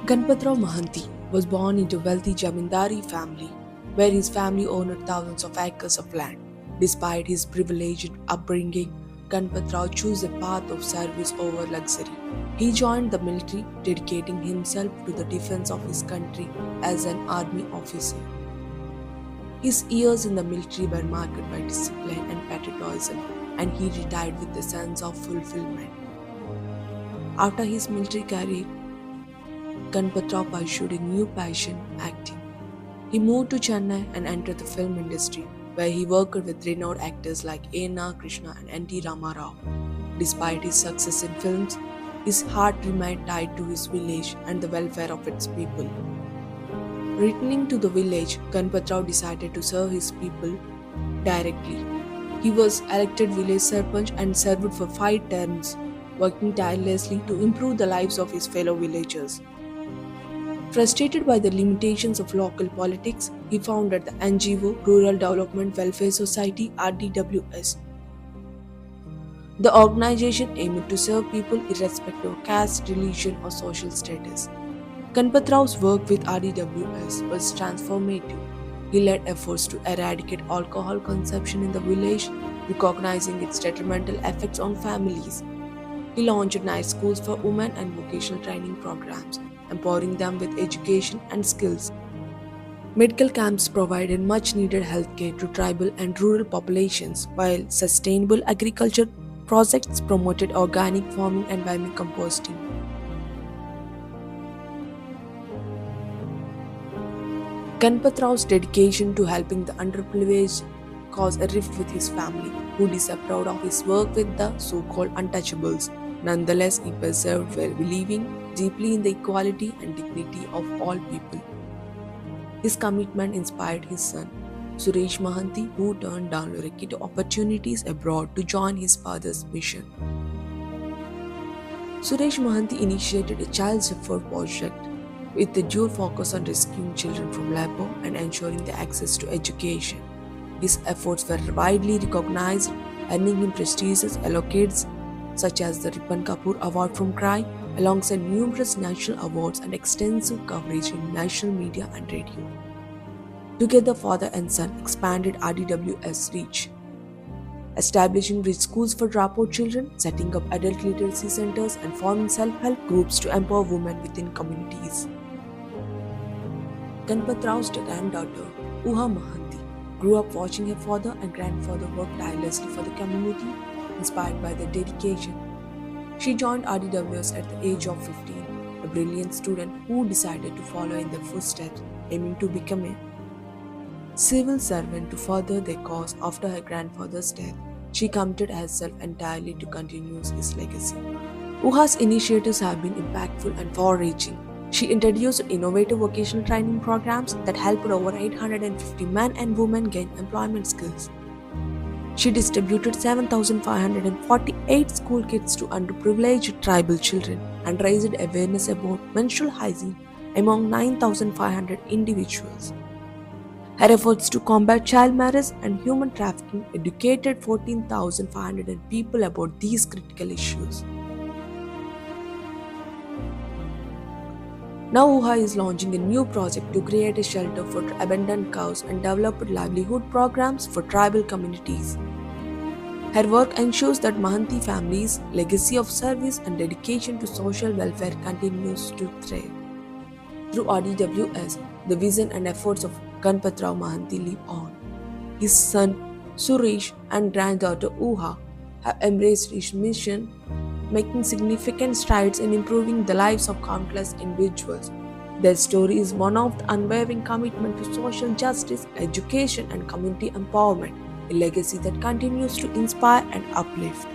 Ganpatrao Mahanti was born into a wealthy Jamindari family, where his family owned thousands of acres of land. Despite his privileged upbringing, Ganpatrao chose a path of service over luxury. He joined the military, dedicating himself to the defense of his country as an army officer. His years in the military were marked by discipline and patriotism, and he retired with a sense of fulfillment. After his military career, Ganpatrao pursued a new passion, acting. He moved to Chennai and entered the film industry, where he worked with renowned actors like A.N.R. Krishna and N.T. Ramarao. Despite his success in films, his heart remained tied to his village and the welfare of its people. Returning to the village, Ganpatrao decided to serve his people directly. He was elected village sarpanch and served for 5 terms, working tirelessly to improve the lives of his fellow villagers. Frustrated by the limitations of local politics, he founded the NGO Rural Development Welfare Society (RDWS). The organization aimed to serve people irrespective of caste, religion, or social status. Ganpatrao's work with RDWS was transformative. He led efforts to eradicate alcohol consumption in the village, recognizing its detrimental effects on families. He launched night schools for women and vocational training programs, empowering them with education and skills. Medical camps provided much needed healthcare to tribal and rural populations, while sustainable agriculture projects promoted organic farming and vermicomposting. Ganpatrao's dedication to helping the underprivileged caused a rift with his family, who disapproved of his work with the so-called untouchables. Nonetheless, he persevered while believing deeply in the equality and dignity of all people. His commitment inspired his son, Suresh Mahanti, who turned down lucrative opportunities abroad to join his father's mission. Suresh Mahanti initiated a child support project with a dual focus on rescuing children from labor and ensuring their access to education. His efforts were widely recognized, earning him prestigious accolades such as the Ripan Kapoor Award from CRI, alongside numerous national awards and extensive coverage in national media and radio. Together, father and son expanded RDWS reach, establishing rich schools for dropout children, setting up adult literacy centers, and forming self-help groups to empower women within communities. Ganpatrao's granddaughter, Uha Mahanti, grew up watching her father and grandfather work tirelessly for the community. Inspired by their dedication, she joined RDWS at the age of 15, a brilliant student who decided to follow in their footsteps, aiming to become a civil servant to further their cause after her grandfather's death. She committed herself entirely to continue his legacy. Uha's initiatives have been impactful and far-reaching. She introduced innovative vocational training programs that helped over 850 men and women gain employment skills. She distributed 7,548 school kits to underprivileged tribal children and raised awareness about menstrual hygiene among 9,500 individuals. Her efforts to combat child marriage and human trafficking educated 14,500 people about these critical issues. Now Uha is launching a new project to create a shelter for abandoned cows and develop livelihood programs for tribal communities. Her work ensures that Mahanti family's legacy of service and dedication to social welfare continues to thrive. Through RDWS, the vision and efforts of Ganpatrao Mahanti live on. His son Suresh and granddaughter Uha have embraced his mission, making significant strides in improving the lives of countless individuals. Their story is one of the unwavering commitment to social justice, education, and community empowerment, a legacy that continues to inspire and uplift.